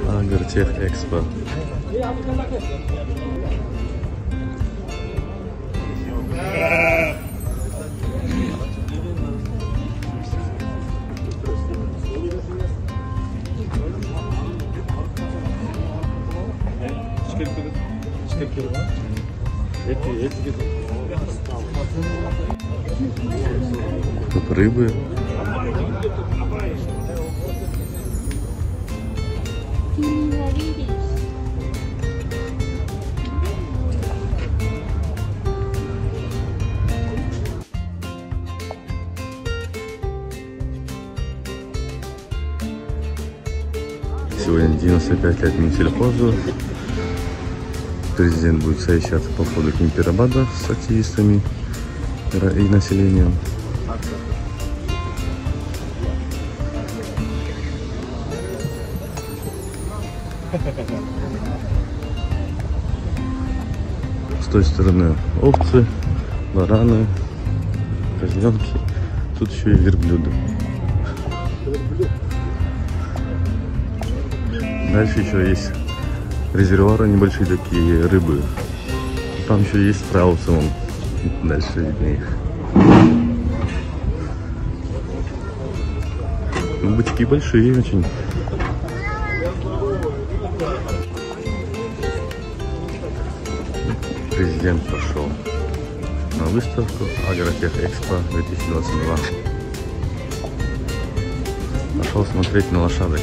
Агротех Экспо. Тут рыбы. Сегодня 95 лет Минсельхозу. Президент будет совещаться по поводу Кемпирабада с активистами и населением. С той стороны овцы, бараны, козленки. Тут еще и верблюды. Дальше еще есть резервуары небольшие такие, рыбы. Там еще есть страусы, вон дальше видно их. Бычки большие очень. Президент пошел на выставку Агротех Экспо 2022. Пошел смотреть на лошадок.